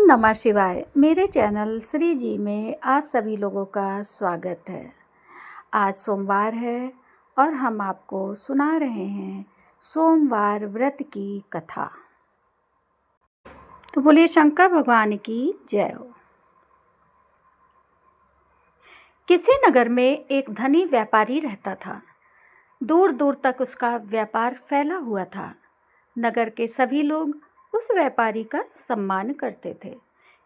ओम नमः शिवाय। मेरे चैनल श्री जी में आप सभी लोगों का स्वागत है। आज सोमवार है और हम आपको सुना रहे हैं सोमवार व्रत की कथा। तो बोलिए शंकर भगवान की जय हो। किसी नगर में एक धनी व्यापारी रहता था। दूर दूर तक उसका व्यापार फैला हुआ था। नगर के सभी लोग उस व्यापारी का सम्मान करते थे।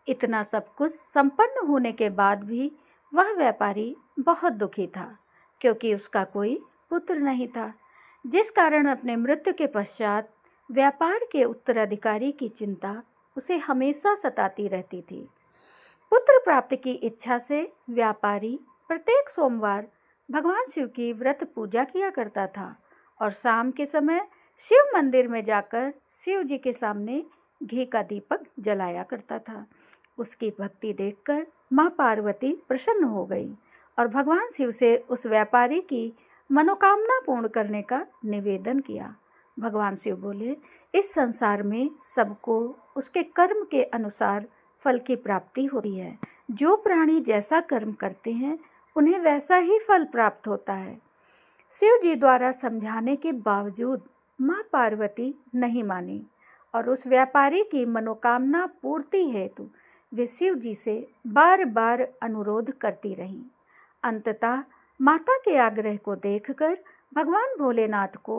इतना सब कुछ संपन्न होने के बाद भी वह व्यापारी बहुत दुखी था, क्योंकि उसका कोई पुत्र नहीं था, जिस कारण अपने मृत्यु के पश्चात व्यापार के उत्तराधिकारी की चिंता उसे हमेशा सताती रहती थी। पुत्र प्राप्ति की इच्छा से व्यापारी प्रत्येक सोमवार भगवान शिव की व्रत पूजा किया करता था और शाम के समय शिव मंदिर में जाकर शिव जी के सामने घी का दीपक जलाया करता था। उसकी भक्ति देखकर माँ पार्वती प्रसन्न हो गई और भगवान शिव से उस व्यापारी की मनोकामना पूर्ण करने का निवेदन किया। भगवान शिव बोले, इस संसार में सबको उसके कर्म के अनुसार फल की प्राप्ति होती है। जो प्राणी जैसा कर्म करते हैं उन्हें वैसा ही फल प्राप्त होता है। शिव जी द्वारा समझाने के बावजूद माँ पार्वती नहीं मानी और उस व्यापारी की मनोकामना पूर्ति हेतु वे शिव जी से बार बार अनुरोध करती रहीं। अंततः माता के आग्रह को देखकर भगवान भोलेनाथ को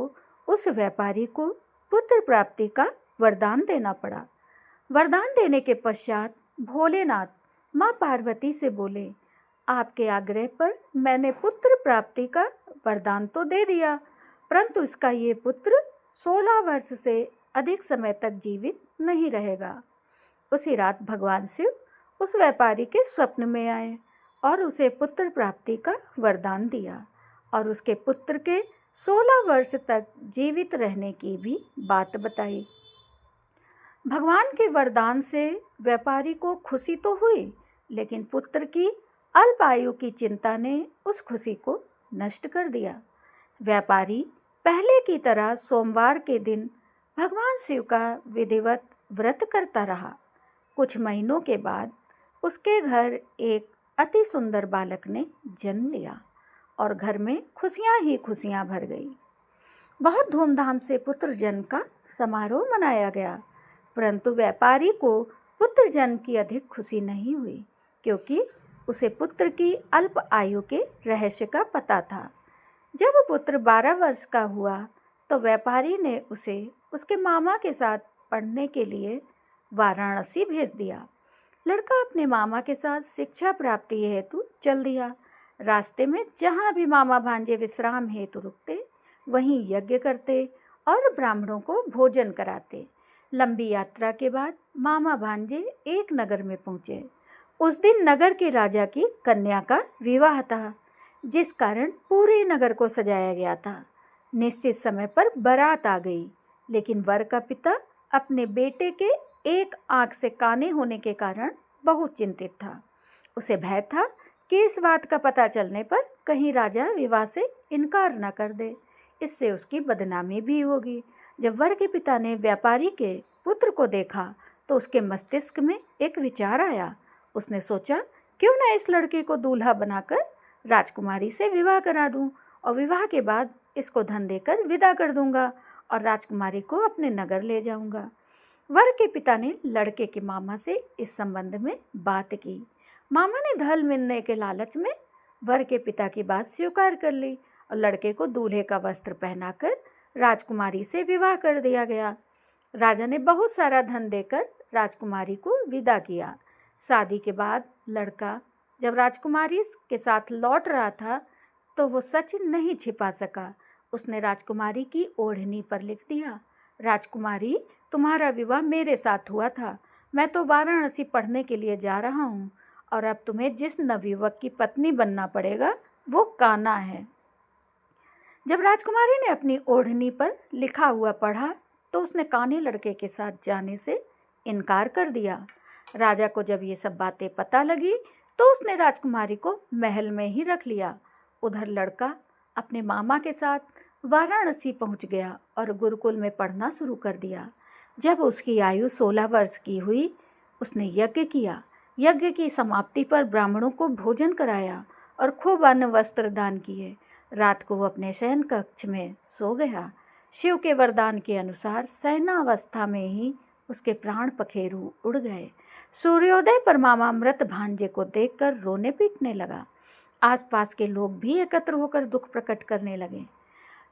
उस व्यापारी को पुत्र प्राप्ति का वरदान देना पड़ा। वरदान देने के पश्चात भोलेनाथ माँ पार्वती से बोले, आपके आग्रह पर मैंने पुत्र प्राप्ति का वरदान तो दे दिया, परंतु इसका ये पुत्र 16 वर्ष से अधिक समय तक जीवित नहीं रहेगा। उसी रात भगवान शिव उस व्यापारी के स्वप्न में आए और उसे पुत्र प्राप्ति का वरदान दिया और उसके पुत्र के 16 वर्ष तक जीवित रहने की भी बात बताई। भगवान के वरदान से व्यापारी को खुशी तो हुई, लेकिन पुत्र की अल्प आयु की चिंता ने उस खुशी को नष्ट कर दिया। व्यापारी पहले की तरह सोमवार के दिन भगवान शिव का विधिवत व्रत करता रहा। कुछ महीनों के बाद उसके घर एक अति सुंदर बालक ने जन्म लिया और घर में खुशियां ही खुशियां भर गई। बहुत धूमधाम से पुत्र जन्म का समारोह मनाया गया, परंतु व्यापारी को पुत्र जन्म की अधिक खुशी नहीं हुई, क्योंकि उसे पुत्र की अल्प आयु के रहस्य का पता था। जब पुत्र 12 वर्ष का हुआ तो व्यापारी ने उसे उसके मामा के साथ पढ़ने के लिए वाराणसी भेज दिया। लड़का अपने मामा के साथ शिक्षा प्राप्ति हेतु चल दिया। रास्ते में जहाँ भी मामा भांजे विश्राम हेतु रुकते, वहीं यज्ञ करते और ब्राह्मणों को भोजन कराते। लंबी यात्रा के बाद मामा भांजे एक नगर में पहुँचे। उस दिन नगर के राजा की कन्या का विवाह था, जिस कारण पूरे नगर को सजाया गया था। निश्चित समय पर बारात आ गई, लेकिन वर का पिता अपने बेटे के एक आंख से काने होने के कारण बहुत चिंतित था। उसे भय था कि इस बात का पता चलने पर कहीं राजा विवाह से इनकार न कर दे, इससे उसकी बदनामी भी होगी। जब वर के पिता ने व्यापारी के पुत्र को देखा तो उसके मस्तिष्क में एक विचार आया। उसने सोचा, क्यों न इस लड़के को दूल्हा बनाकर राजकुमारी से विवाह करा दूं और विवाह के बाद इसको धन देकर विदा कर दूंगा और राजकुमारी को अपने नगर ले जाऊंगा। वर के पिता ने लड़के के मामा से इस संबंध में बात की। मामा ने धन मिलने के लालच में वर के पिता की बात स्वीकार कर ली और लड़के को दूल्हे का वस्त्र पहनाकर राजकुमारी से विवाह कर दिया गया। राजा ने बहुत सारा धन देकर राजकुमारी को विदा किया। शादी के बाद लड़का जब राजकुमारी के साथ लौट रहा था तो वो सच नहीं छिपा सका। उसने राजकुमारी की ओढ़नी पर लिख दिया, राजकुमारी, तुम्हारा विवाह मेरे साथ हुआ था। मैं तो वाराणसी पढ़ने के लिए जा रहा हूँ और अब तुम्हें जिस नवयुवक की पत्नी बनना पड़ेगा वो कान्हा है। जब राजकुमारी ने अपनी ओढ़नी पर लिखा हुआ पढ़ा तो उसने कान्हे लड़के के साथ जाने से इनकार कर दिया। राजा को जब ये सब बातें पता लगी तो उसने राजकुमारी को महल में ही रख लिया। उधर लड़का अपने मामा के साथ वाराणसी पहुंच गया और गुरुकुल में पढ़ना शुरू कर दिया। जब उसकी आयु 16 वर्ष की हुई उसने यज्ञ किया। यज्ञ की समाप्ति पर ब्राह्मणों को भोजन कराया और खूब अन्न वस्त्र दान किए। रात को वो अपने शयन कक्ष में सो गया। शिव के वरदान के अनुसार शयनावस्था में ही उसके प्राण पखेरु उड़ गए। सूर्योदय पर मामा मृत भांजे को देखकर रोने पीटने लगा। आसपास के लोग भी एकत्र होकर दुख प्रकट करने लगे।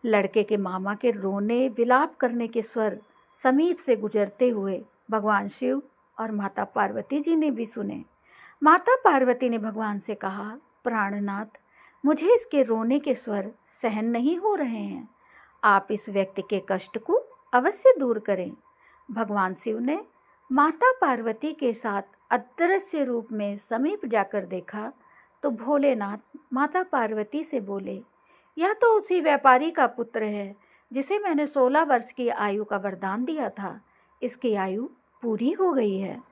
लड़के के मामा के रोने विलाप करने के स्वर समीप से गुजरते हुए भगवान शिव और माता पार्वती जी ने भी सुने। माता पार्वती ने भगवान से कहा, प्राणनाथ, मुझे इसके रोने के स्वर सहन नहीं हो रहे हैं। आप इस व्यक्ति के कष्ट को अवश्य दूर करें। भगवान शिव ने माता पार्वती के साथ अदृश्य रूप में समीप जाकर देखा तो भोलेनाथ माता पार्वती से बोले, यह तो उसी व्यापारी का पुत्र है जिसे मैंने 16 वर्ष की आयु का वरदान दिया था। इसकी आयु पूरी हो गई है।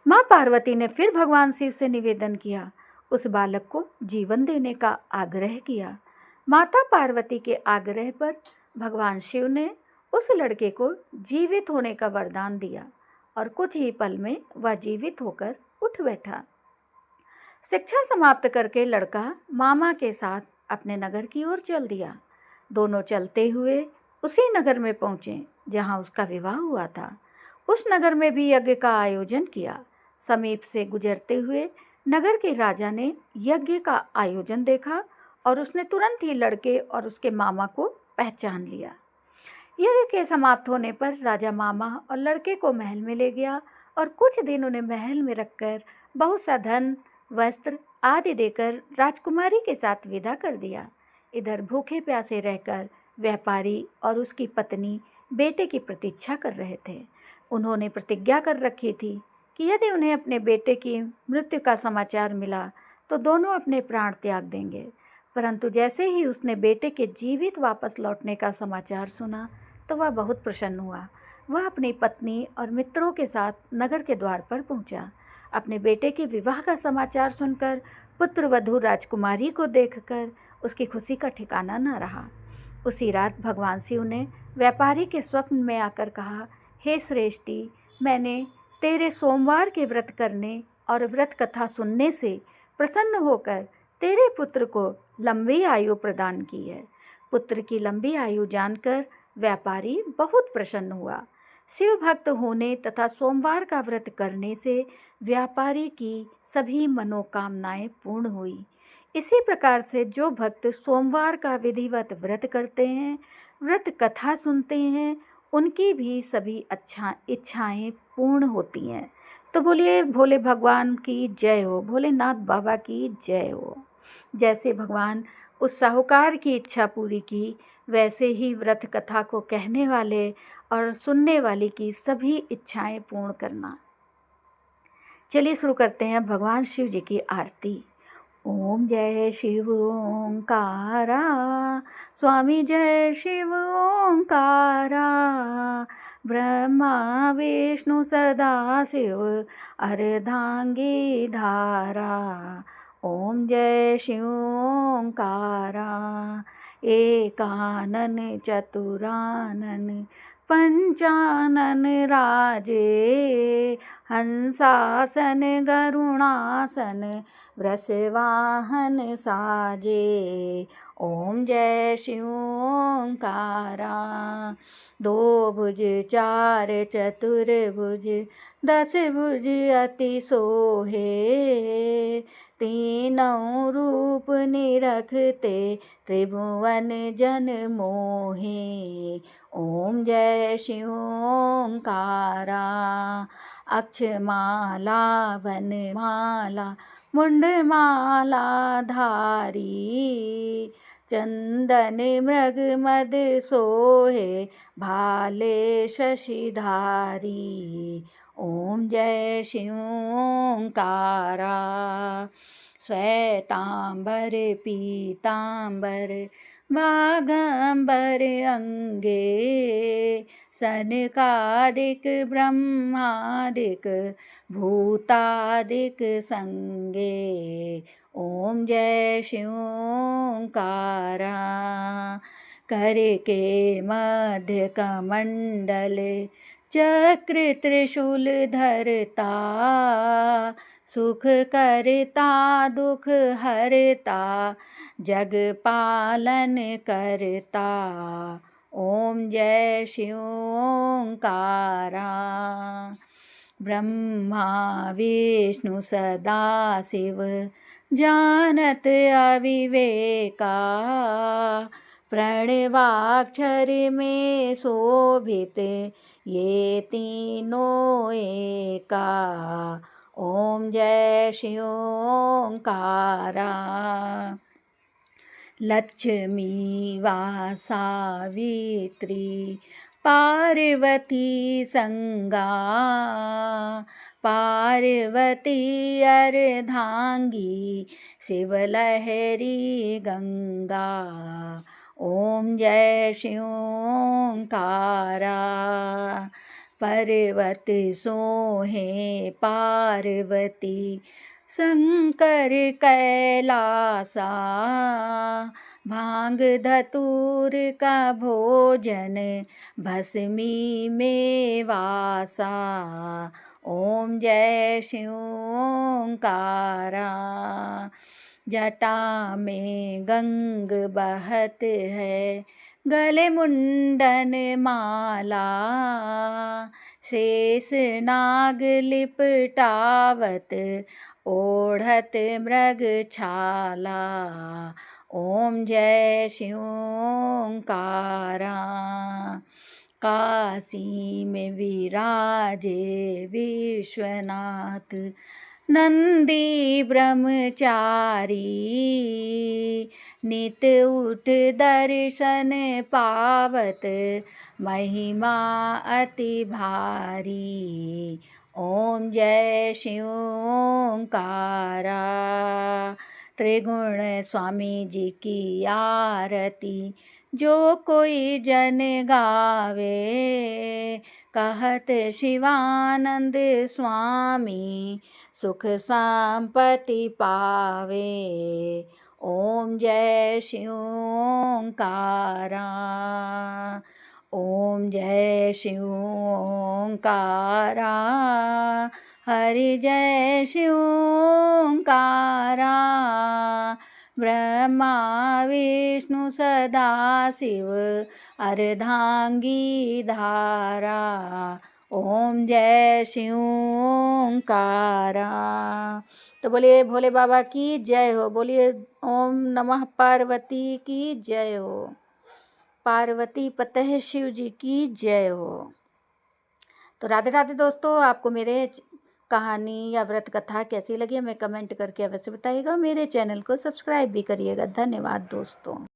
माँ पार्वती ने फिर भगवान शिव से निवेदन किया, उस बालक को जीवन देने का आग्रह किया। माता पार्वती के आग्रह पर भगवान शिव ने उस लड़के को जीवित होने का वरदान दिया और कुछ ही पल में वह जीवित होकर उठ बैठा। शिक्षा समाप्त करके लड़का मामा के साथ अपने नगर की ओर चल दिया। दोनों चलते हुए उसी नगर में पहुँचे जहाँ उसका विवाह हुआ था। उस नगर में भी यज्ञ का आयोजन किया। समीप से गुजरते हुए नगर के राजा ने यज्ञ का आयोजन देखा और उसने तुरंत ही लड़के और उसके मामा को पहचान लिया। यज्ञ के समाप्त होने पर राजा मामा और लड़के को महल में ले गया और कुछ दिन उन्हें महल में रखकर बहुत सा धन, वस्त्र आदि देकर राजकुमारी के साथ विदा कर दिया। इधर भूखे प्यासे रहकर व्यापारी और उसकी पत्नी बेटे की प्रतीक्षा कर रहे थे। उन्होंने प्रतिज्ञा कर रखी थी कि यदि उन्हें अपने बेटे की मृत्यु का समाचार मिला तो दोनों अपने प्राण त्याग देंगे। परंतु जैसे ही उसने बेटे के जीवित वापस लौटने का समाचार सुना तो वह बहुत प्रसन्न हुआ। वह अपनी पत्नी और मित्रों के साथ नगर के द्वार पर पहुंचा। अपने बेटे के विवाह का समाचार सुनकर पुत्र वधू राजकुमारी को देखकर उसकी खुशी का ठिकाना न रहा। उसी रात भगवान शिव ने व्यापारी के स्वप्न में आकर कहा, हे श्रेष्ठी, मैंने तेरे सोमवार के व्रत करने और व्रत कथा सुनने से प्रसन्न होकर तेरे पुत्र को लंबी आयु प्रदान की है। पुत्र की लंबी आयु जानकर व्यापारी बहुत प्रसन्न हुआ। शिव भक्त होने तथा सोमवार का व्रत करने से व्यापारी की सभी मनोकामनाएं पूर्ण हुई। इसी प्रकार से जो भक्त सोमवार का विधिवत व्रत करते हैं, व्रत कथा सुनते हैं, उनकी भी सभी इच्छाएं पूर्ण होती हैं। तो बोलिए भोले भगवान की जय हो, भोलेनाथ बाबा की जय हो। जैसे भगवान उस साहूकार की इच्छा पूरी की, वैसे ही व्रत कथा को कहने वाले और सुनने वाले की सभी इच्छाएं पूर्ण करना। चलिए शुरू करते हैं भगवान शिव जी की आरती। ओम जय शिव ओंकारा, स्वामी जय शिव ओंकारा, ब्रह्मा विष्णु सदा शिव अर्धांगी धारा। ओम जय शिव ओंकारा, एकानन चतुरानन पंचानन राजे, हंसासन गरुणासन वृषवाहन साजे। ओम जय शिव ओंकारा, दो भुज चार चतुर्भुज, 10 भुज अति सोहे, तीनों रूप निरखते त्रिभुवन जन मोहे। ओम जय शिव ओंकारा, अक्षमाला वनमाला मुंडमाला धारी, चंदन मृग मद सोहे भाले शशिधारी। ओम जय शिव ओंकारा, श्वेतांबर पीतांबर बागंबर अंगे, सनकादिक ब्रह्मादिक भूतादिक संगे। ओम जय शिव ओंकारा, कर के मध्य कमंडल चक्र त्रिशूल धरता, सुख करता दुख हरता, जग पालन करता। ओम जय शिव ओंकारा। ब्रह्मा विष्णु सदा शिव, जानत अविवेका, प्रणवाक्षर में शोभित ये तीनों एका। ओम जय शिव ओंकारा। लक्ष्मी वा सावित्री, पार्वती संगा, पार्वती अर्धांगी, शिवलहरी गंगा। ओम जय शिव ओंकारा। पर्वत सोहे पार्वती, शंकर कैलासा, भांग धतूर का भोजन भस्मी में वासा। ओम जय शिव ओंकारा। जटा में गंग बहत है, गले मुंडन माला, शेष नाग लिपटावत, ओढ़त मृग छाला। ओम जय शिव ओंकारा। काशी में विराजे विश्वनाथ, नंदी ब्रह्मचारी, नित उठ दर्शन पावत, महिमा अति भारी। ओम जय शिव ओंकारा। त्रिगुण स्वामी जी की आरती, जो कोई जन गावे, कहत शिवानंद स्वामी, सुख संपत्ति पावे। ओम जय शिव ओंकारा। ओम जय शिव ओंकारा। हरि जय शिव ओंकारा। ब्रह्मा विष्णु सदा शिव, अर्धांगी धारा। ओम जय शिव ओंकारा। तो बोलिए भोले बाबा की जय हो। बोलिए ओम नमः पार्वती की जय हो। पार्वती पतः शिव जी की जय हो। तो राधे राधे दोस्तों, आपको मेरे कहानी या व्रत कथा कैसी लगी हमें कमेंट करके अवश्य बताइएगा। मेरे चैनल को सब्सक्राइब भी करिएगा। धन्यवाद दोस्तों।